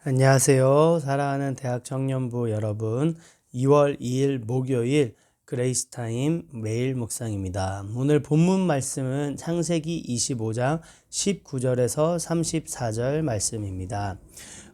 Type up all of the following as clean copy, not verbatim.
안녕하세요. 사랑하는 대학 청년부 여러분. 2월 2일 목요일 그레이스타임 매일 묵상입니다. 오늘 본문 말씀은 창세기 25장 19절에서 34절 말씀입니다.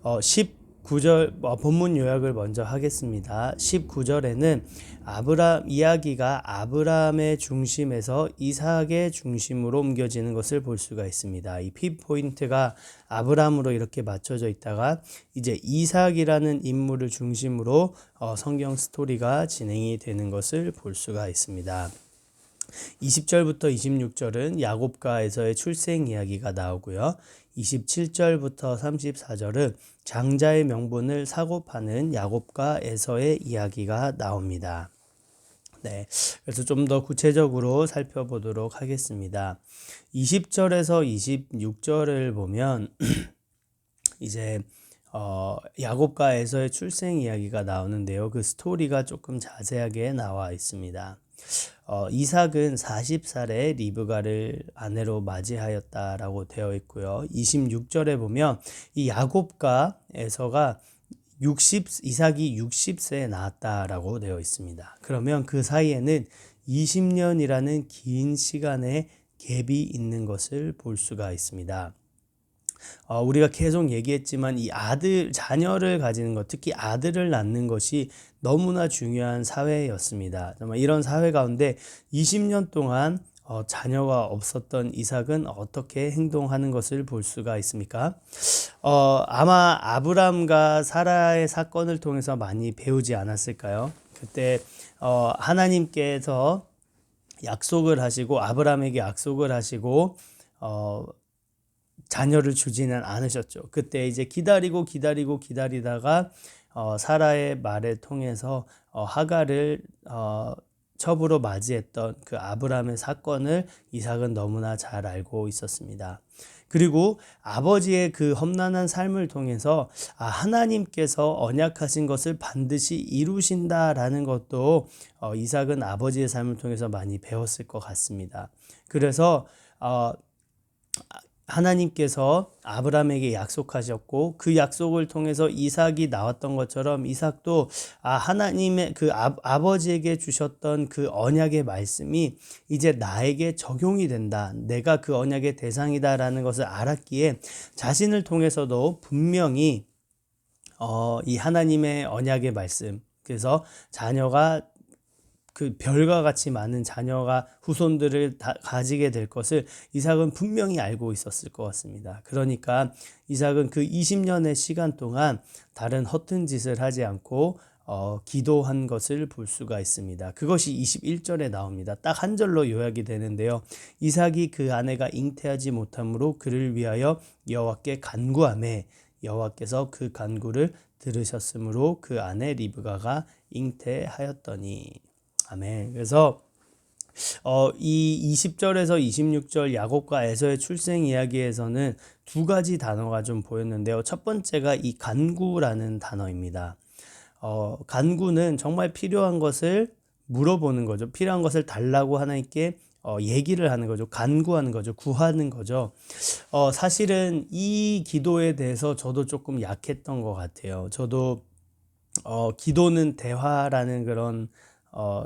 19절 본문 요약을 먼저 하겠습니다. 19절에는 아브람 이야기가 아브람의 중심에서 이삭의 중심으로 옮겨지는 것을 볼 수가 있습니다. 이 피포인트가 아브람으로 이렇게 맞춰져 있다가 이제 이삭이라는 인물을 중심으로 성경 스토리가 진행이 되는 것을 볼 수가 있습니다. 20절부터 26절은 야곱과 에서의 출생 이야기가 나오고요. 27절부터 34절은 장자의 명분을 사고 파는 야곱과 에서의 이야기가 나옵니다. 네, 그래서 좀 더 구체적으로 살펴보도록 하겠습니다. 20절에서 26절을 보면 이제 야곱과 에서의 출생 이야기가 나오는데요. 그 스토리가 조금 자세하게 나와 있습니다. 이삭은 40살에 리브가를 아내로 맞이하였다라고 되어 있고요. 26절에 보면 이 야곱과 에서가 이삭이 60세에 낳았다라고 되어 있습니다. 그러면 그 사이에는 20년이라는 긴 시간의 갭이 있는 것을 볼 수가 있습니다. 우리가 계속 얘기했지만 이 자녀를 가지는 것, 특히 아들을 낳는 것이 너무나 중요한 사회였습니다. 정말 이런 사회 가운데 20년 동안 자녀가 없었던 이삭은 어떻게 행동하는 것을 볼 수가 있습니까? 아마 아브람과 사라의 사건을 통해서 많이 배우지 않았을까요? 그때 하나님께서 약속을 하시고 아브람에게 약속을 하시고 자녀를 주지는 않으셨죠. 그때 이제 기다리다가 사라의 말을 통해서 하갈을 첩으로 맞이했던 그 아브람의 사건을 이삭은 너무나 잘 알고 있었습니다. 그리고 아버지의 그 험난한 삶을 통해서 하나님께서 언약하신 것을 반드시 이루신다라는 것도 이삭은 아버지의 삶을 통해서 많이 배웠을 것 같습니다. 그래서 하나님께서 아브람에게 약속하셨고 그 약속을 통해서 이삭이 나왔던 것처럼 이삭도 하나님의 그 아버지에게 주셨던 그 언약의 말씀이 이제 나에게 적용이 된다. 내가 그 언약의 대상이다라는 것을 알았기에 자신을 통해서도 분명히 이 하나님의 언약의 말씀, 그래서 자녀가 그 별과 같이 많은 자녀가 후손들을 가지게 될 것을 이삭은 분명히 알고 있었을 것 같습니다. 그러니까 이삭은 그 20년의 시간 동안 다른 허튼 짓을 하지 않고 기도한 것을 볼 수가 있습니다. 그것이 21절에 나옵니다. 딱 한 절로 요약이 되는데요. 이삭이 그 아내가 잉태하지 못함으로 그를 위하여 여호와께 간구하매 여호와께서 그 간구를 들으셨으므로 그 아내 리브가가 잉태하였더니. 아멘. 그래서 이 20절에서 26절 야곱과 에서의 출생 이야기에서는 두 가지 단어가 좀 보였는데요. 첫 번째가 이 간구라는 단어입니다. 간구는 정말 필요한 것을 물어보는 거죠. 필요한 것을 달라고 하나님께 얘기를 하는 거죠. 간구하는 거죠. 구하는 거죠. 사실은 이 기도에 대해서 저도 조금 약했던 것 같아요. 저도 기도는 대화라는 그런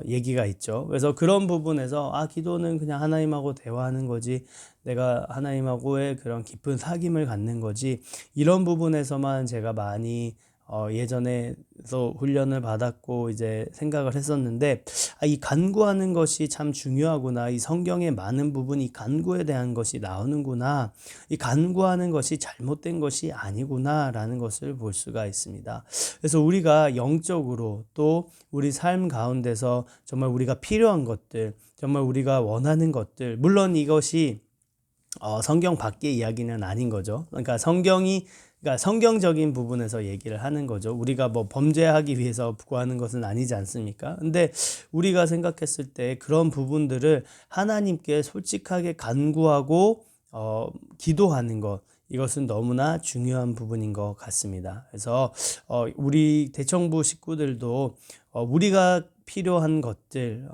얘기가 있죠. 그래서 그런 부분에서 기도는 그냥 하나님하고 대화하는 거지, 내가 하나님하고의 그런 깊은 사귐을 갖는 거지, 이런 부분에서만 제가 많이 예전에도 훈련을 받았고 이제 생각을 했었는데 이 간구하는 것이 참 중요하구나. 이 성경의 많은 부분이 간구에 대한 것이 나오는구나. 이 간구하는 것이 잘못된 것이 아니구나 라는 것을 볼 수가 있습니다. 그래서 우리가 영적으로 또 우리 삶 가운데서 정말 우리가 필요한 것들, 정말 우리가 원하는 것들, 물론 이것이 성경 밖의 이야기는 아닌 거죠. 그러니까 성경적인 부분에서 얘기를 하는 거죠. 우리가 뭐 범죄하기 위해서 구하는 것은 아니지 않습니까? 근데 우리가 생각했을 때 그런 부분들을 하나님께 솔직하게 간구하고 기도하는 것, 이것은 너무나 중요한 부분인 것 같습니다. 그래서 우리 대청부 식구들도 우리가 필요한 것들,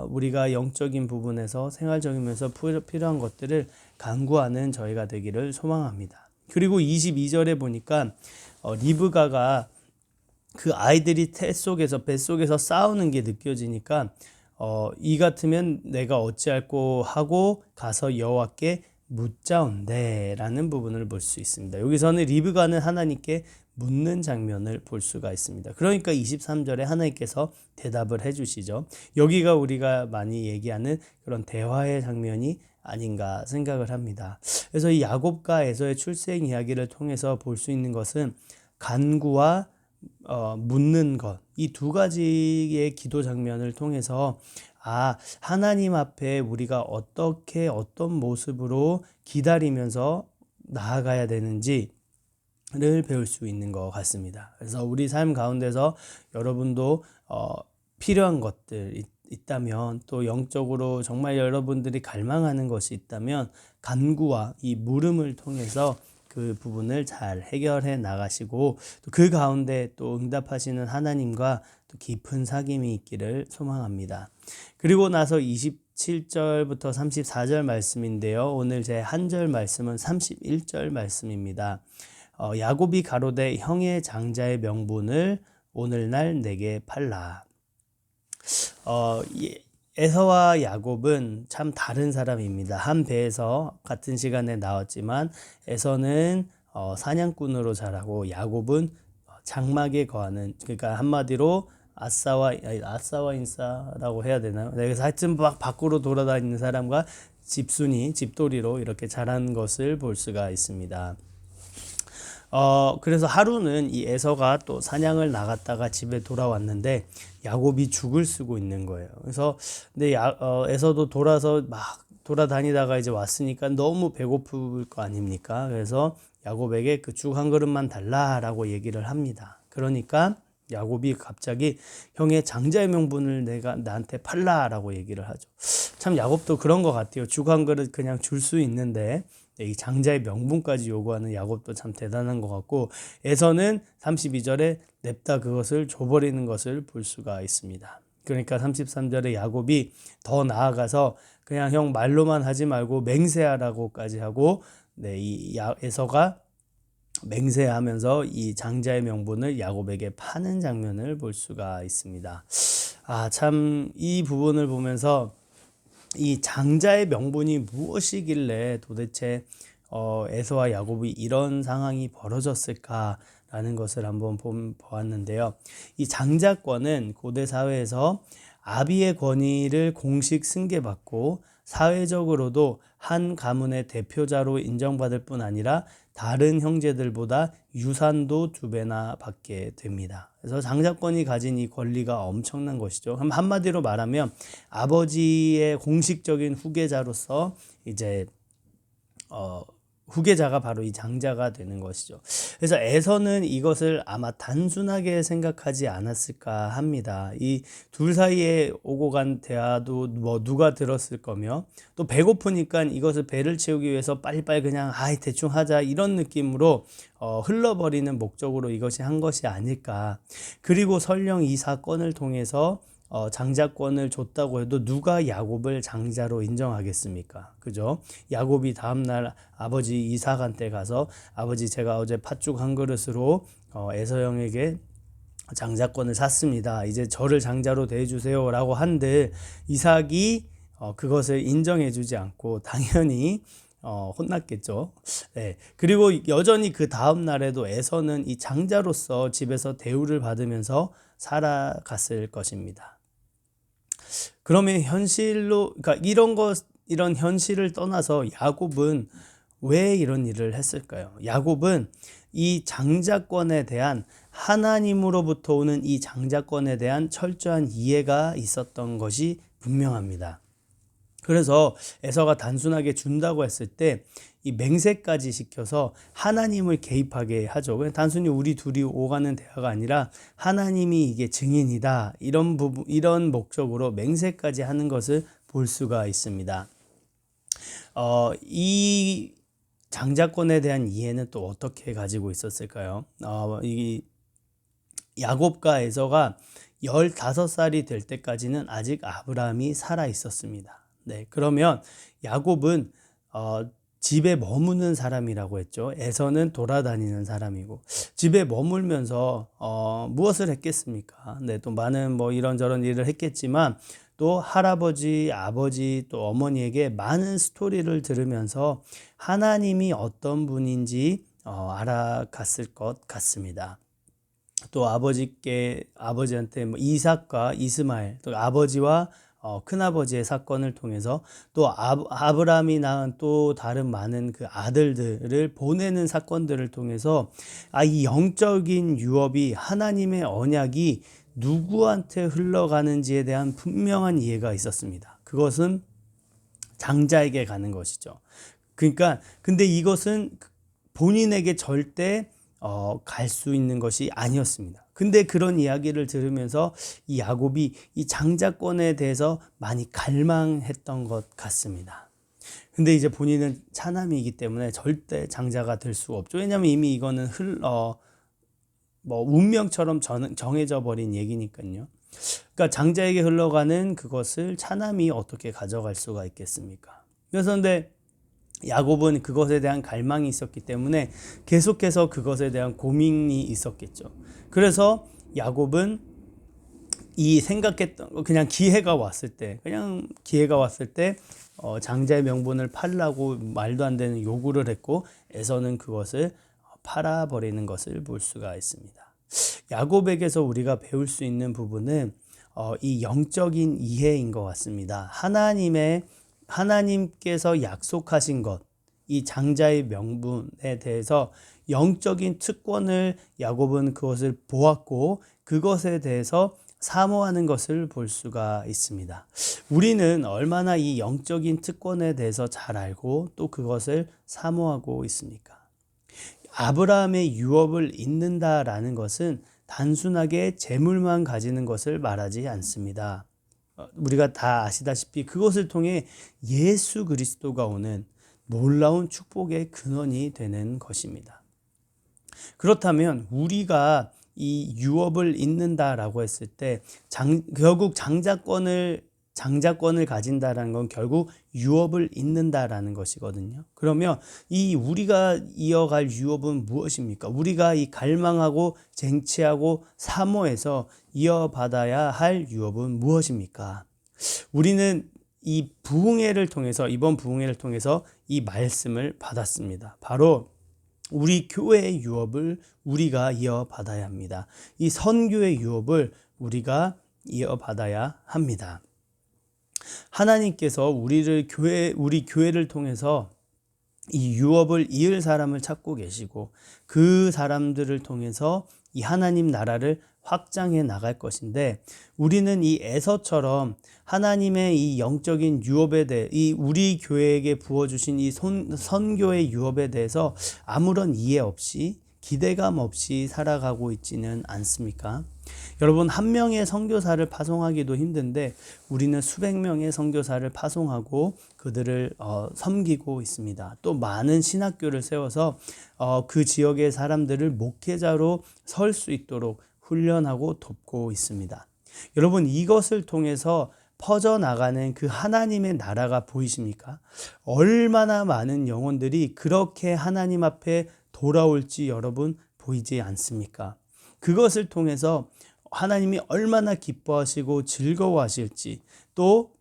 우리가 영적인 부분에서 생활적인 면에서 필요한 것들을 간구하는 저희가 되기를 소망합니다. 그리고 22절에 보니까 리브가가 그 아이들이 뱃속에서 싸우는 게 느껴지니까 이 같으면 내가 어찌할꼬 하고 가서 여호와께 묻자온대 라는 부분을 볼 수 있습니다. 여기서는 리브가는 하나님께 묻는 장면을 볼 수가 있습니다. 그러니까 23절에 하나님께서 대답을 해주시죠. 여기가 우리가 많이 얘기하는 그런 대화의 장면이 아닌가 생각을 합니다. 그래서 이 야곱과 에서의 출생 이야기를 통해서 볼 수 있는 것은 간구와 묻는 것, 이 두 가지의 기도 장면을 통해서 하나님 앞에 우리가 어떤 모습으로 기다리면서 나아가야 되는지를 배울 수 있는 것 같습니다. 그래서 우리 삶 가운데서 여러분도 필요한 것들 있다면, 또 영적으로 정말 여러분들이 갈망하는 것이 있다면 간구와 이 물음을 통해서 그 부분을 잘 해결해 나가시고, 또 그 가운데 또 응답하시는 하나님과 또 깊은 사귐이 있기를 소망합니다. 그리고 나서 27절부터 34절 말씀인데요. 오늘 제 한 절 말씀은 31절 말씀입니다. 야곱이 가로되 형의 장자의 명분을 오늘날 내게 팔라. 에서와 야곱은 참 다른 사람입니다. 한 배에서 같은 시간에 나왔지만 에서는 사냥꾼으로 자라고 야곱은 장막에 거하는, 그러니까 한마디로 아싸와 인싸라고 해야 되나요? 그래서 하여튼 막 밖으로 돌아다니는 사람과 집돌이로 이렇게 자란 것을 볼 수가 있습니다. 그래서 하루는 이 에서가 또 사냥을 나갔다가 집에 돌아왔는데 야곱이 죽을 쓰고 있는 거예요. 그래서 근데 에서도 돌아서 막 돌아다니다가 이제 왔으니까 너무 배고플 거 아닙니까? 그래서 야곱에게 그 죽 한 그릇만 달라라고 얘기를 합니다. 그러니까 야곱이 갑자기 형의 장자의 명분을 나한테 팔라라고 얘기를 하죠. 참 야곱도 그런 것 같아요. 죽 한 그릇 그냥 줄 수 있는데 이 장자의 명분까지 요구하는 야곱도 참 대단한 것 같고, 에서는 32절에 냅다 그것을 줘버리는 것을 볼 수가 있습니다. 그러니까 33절에 야곱이 더 나아가서 그냥 형 말로만 하지 말고 맹세하라고까지 하고, 이 에서가 맹세하면서 이 장자의 명분을 야곱에게 파는 장면을 볼 수가 있습니다. 참 이 부분을 보면서 이 장자의 명분이 무엇이길래 도대체 에서와 야곱이 이런 상황이 벌어졌을까라는 것을 한번 보았는데요. 이 장자권은 고대 사회에서 아비의 권위를 공식 승계받고 사회적으로도 한 가문의 대표자로 인정받을 뿐 아니라 다른 형제들보다 유산도 2배나 받게 됩니다. 그래서 장자권이 가진 이 권리가 엄청난 것이죠. 한마디로 말하면 아버지의 공식적인 후계자로서 이제 후계자가 바로 이 장자가 되는 것이죠. 그래서 에서는 이것을 아마 단순하게 생각하지 않았을까 합니다. 이 둘 사이에 오고 간 대화도 누가 들었을 거며, 또 배고프니까 이것을 배를 채우기 위해서 빨리빨리 그냥 대충 하자 이런 느낌으로 흘러버리는 목적으로 이것이 한 것이 아닐까. 그리고 설령 이 사건을 통해서 장자권을 줬다고 해도 누가 야곱을 장자로 인정하겠습니까? 그죠? 야곱이 다음날 아버지 이삭한테 가서 아버지 제가 어제 팥죽 한 그릇으로 에서 형에게 장자권을 샀습니다. 이제 저를 장자로 대해주세요 라고 한들 이삭이 그것을 인정해주지 않고 당연히 혼났겠죠. 네. 그리고 여전히 그 다음 날에도 에서는 이 장자로서 집에서 대우를 받으면서 살아갔을 것입니다. 그러면 그러니까 이런 현실을 떠나서 야곱은 왜 이런 일을 했을까요? 야곱은 이 장자권에 대한 하나님으로부터 오는 이 장자권에 대한 철저한 이해가 있었던 것이 분명합니다. 그래서 에서가 단순하게 준다고 했을 때 이 맹세까지 시켜서 하나님을 개입하게 하죠. 그냥 단순히 우리 둘이 오가는 대화가 아니라 하나님이 이게 증인이다, 이런 목적으로 맹세까지 하는 것을 볼 수가 있습니다. 이 장자권에 대한 이해는 또 어떻게 가지고 있었을까요? 이 야곱과 에서가 15살이 될 때까지는 아직 아브라함이 살아 있었습니다. 네, 그러면 야곱은 집에 머무는 사람이라고 했죠. 에서는 돌아다니는 사람이고 집에 머물면서 무엇을 했겠습니까? 네, 또 많은 뭐 이런저런 일을 했겠지만 또 할아버지, 아버지, 또 어머니에게 많은 스토리를 들으면서 하나님이 어떤 분인지 알아갔을 것 같습니다. 또 아버지한테 뭐 이삭과 이스마엘, 또 아버지와 큰아버지의 사건을 통해서 또 아브라함이 낳은 또 다른 많은 그 아들들을 보내는 사건들을 통해서 이 영적인 유업이 하나님의 언약이 누구한테 흘러가는지에 대한 분명한 이해가 있었습니다. 그것은 장자에게 가는 것이죠. 그러니까 근데 이것은 본인에게 절대 갈 수 있는 것이 아니었습니다. 근데 그런 이야기를 들으면서 이 야곱이 이 장자권에 대해서 많이 갈망했던 것 같습니다. 근데 이제 본인은 차남이기 때문에 절대 장자가 될 수 없죠. 왜냐하면 이미 이거는 운명처럼 정해져 버린 얘기니까요. 그러니까 장자에게 흘러가는 그것을 차남이 어떻게 가져갈 수가 있겠습니까? 그래서 근데 야곱은 그것에 대한 갈망이 있었기 때문에 계속해서 그것에 대한 고민이 있었겠죠. 그래서 야곱은 이 생각했던 그냥 기회가 왔을 때 장자의 명분을 팔라고 말도 안 되는 요구를 했고 에서는 그것을 팔아버리는 것을 볼 수가 있습니다. 야곱에게서 우리가 배울 수 있는 부분은 이 영적인 이해인 것 같습니다. 하나님께서 약속하신 것, 이 장자의 명분에 대해서 영적인 특권을 야곱은 그것을 보았고 그것에 대해서 사모하는 것을 볼 수가 있습니다. 우리는 얼마나 이 영적인 특권에 대해서 잘 알고 또 그것을 사모하고 있습니까? 아브라함의 유업을 잇는다라는 것은 단순하게 재물만 가지는 것을 말하지 않습니다. 우리가 다 아시다시피 그것을 통해 예수 그리스도가 오는 놀라운 축복의 근원이 되는 것입니다. 그렇다면 우리가 이 유업을 잇는다라고 했을 때 결국 장자권을 가진다라는 건 결국 유업을 잇는다라는 것이거든요. 그러면 이 우리가 이어갈 유업은 무엇입니까? 우리가 이 갈망하고 쟁취하고 사모해서 이어받아야 할 유업은 무엇입니까? 우리는 이번 부흥회를 통해서 이 말씀을 받았습니다. 바로 우리 교회의 유업을 우리가 이어받아야 합니다. 이 선교의 유업을 우리가 이어받아야 합니다. 하나님께서 우리 교회를 통해서 이 유업을 이을 사람을 찾고 계시고 그 사람들을 통해서 이 하나님 나라를 확장해 나갈 것인데 우리는 이 에서처럼 하나님의 이 영적인 유업에 대해 이 우리 교회에게 부어주신 이 선교의 유업에 대해서 아무런 이해 없이 기대감 없이 살아가고 있지는 않습니까? 여러분, 한 명의 선교사를 파송하기도 힘든데 우리는 수백 명의 선교사를 파송하고 그들을 섬기고 있습니다. 또 많은 신학교를 세워서 그 지역의 사람들을 목회자로 설 수 있도록 훈련하고 돕고 있습니다. 여러분, 이것을 통해서 퍼져나가는 그 하나님의 나라가 보이십니까? 얼마나 많은 영혼들이 그렇게 하나님 앞에 돌아올지 여러분 보이지 않습니까? 그것을 통해서 하나님이 얼마나 기뻐하시고 즐거워하실지 또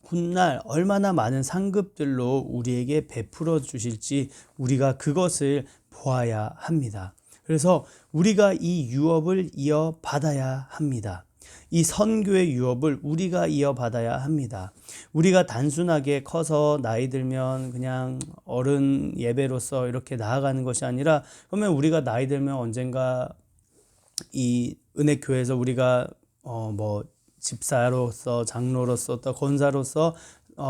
훗날 얼마나 많은 상급들로 우리에게 베풀어 주실지 우리가 그것을 보아야 합니다. 그래서 우리가 이 유업을 이어받아야 합니다. 이 선교의 유업을 우리가 이어받아야 합니다. 우리가 단순하게 커서 나이 들면 그냥 어른 예배로서 이렇게 나아가는 것이 아니라 그러면 우리가 나이 들면 언젠가 이 은혜교회에서 우리가 집사로서 장로로서 또 권사로서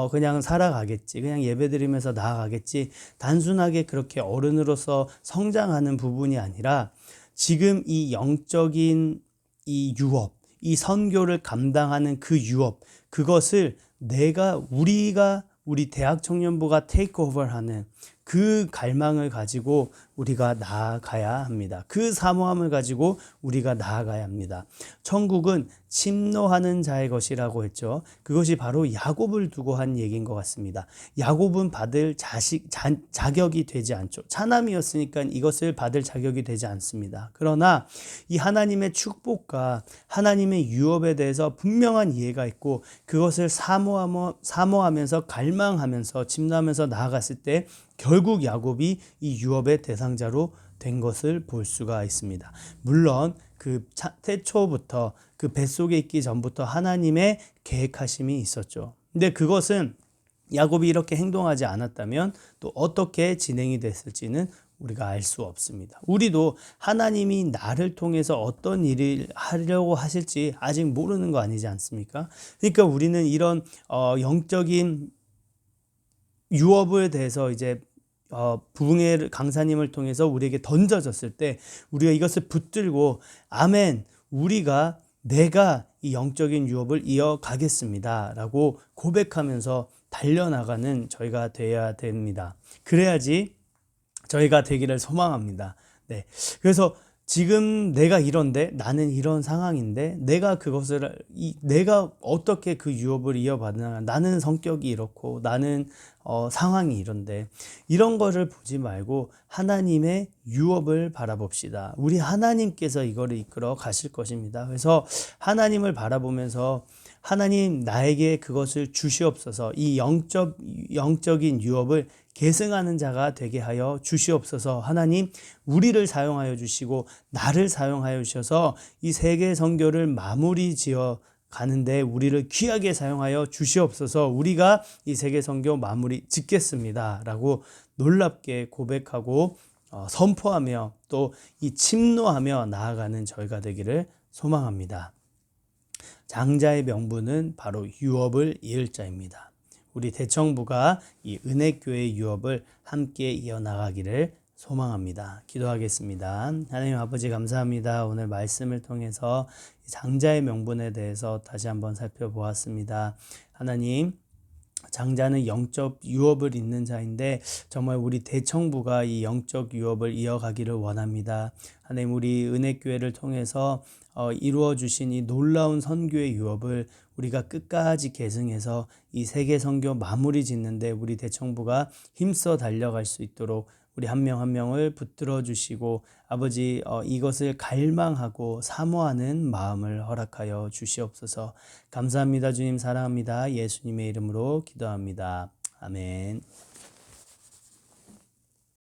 그냥 살아가겠지. 그냥 예배드리면서 나아가겠지. 단순하게 그렇게 어른으로서 성장하는 부분이 아니라 지금 이 영적인 이 유업, 이 선교를 감당하는 그 유업, 그것을 우리 대학 청년부가 테이크오버하는 그 갈망을 가지고 우리가 나아가야 합니다. 그 사모함을 가지고 우리가 나아가야 합니다. 천국은 침노하는 자의 것이라고 했죠. 그것이 바로 야곱을 두고 한 얘기인 것 같습니다. 야곱은 받을 자격이 되지 않죠. 차남이었으니까 이것을 받을 자격이 되지 않습니다. 그러나 이 하나님의 축복과 하나님의 유업에 대해서 분명한 이해가 있고 그것을 사모하면서 갈망하면서 침노하면서 나아갔을 때 결국 야곱이 이 유업의 대상자로 된 것을 볼 수가 있습니다. 물론 그 태초부터 그 뱃속에 있기 전부터 하나님의 계획하심이 있었죠. 근데 그것은 야곱이 이렇게 행동하지 않았다면 또 어떻게 진행이 됐을지는 우리가 알 수 없습니다. 우리도 하나님이 나를 통해서 어떤 일을 하려고 하실지 아직 모르는 거 아니지 않습니까? 그러니까 우리는 이런 영적인 유업에 대해서 이제 부흥의 강사님을 통해서 우리에게 던져졌을 때 우리가 이것을 붙들고 아멘, 내가 이 영적인 유업을 이어가겠습니다 라고 고백하면서 달려나가는 저희가 되어야 됩니다. 그래야지 저희가 되기를 소망합니다. 네. 그래서 지금 내가 이런데 나는 이런 상황인데 내가 어떻게 그 유업을 이어받나, 나는 성격이 이렇고 나는 상황이 이런데, 이런 거를 보지 말고 하나님의 유업을 바라봅시다. 우리 하나님께서 이거를 이끌어 가실 것입니다. 그래서 하나님을 바라보면서 하나님 나에게 그것을 주시옵소서, 이 영적인 유업을 계승하는 자가 되게 하여 주시옵소서. 하나님 우리를 사용하여 주시고 나를 사용하여 주셔서 이 세계 선교를 마무리 지어 가는데 우리를 귀하게 사용하여 주시옵소서. 우리가 이 세계 선교 마무리 짓겠습니다 라고 놀랍게 고백하고 선포하며 또 이 침노하며 나아가는 저희가 되기를 소망합니다. 장자의 명분은 바로 유업을 이을 자입니다. 우리 대청부가 이 은혜교회의 유업을 함께 이어나가기를 소망합니다. 기도하겠습니다. 하나님 아버지 감사합니다. 오늘 말씀을 통해서 장자의 명분에 대해서 다시 한번 살펴보았습니다. 하나님, 장자는 영적 유업을 잇는 자인데 정말 우리 대청부가 이 영적 유업을 이어가기를 원합니다. 하나님, 우리 은혜교회를 통해서 이루어 주신 이 놀라운 선교의 유업을 우리가 끝까지 계승해서 이 세계 선교 마무리 짓는데 우리 대청부가 힘써 달려갈 수 있도록 우리 한 명 한 명을 붙들어 주시고 아버지 이것을 갈망하고 사모하는 마음을 허락하여 주시옵소서. 감사합니다. 주님 사랑합니다. 예수님의 이름으로 기도합니다. 아멘.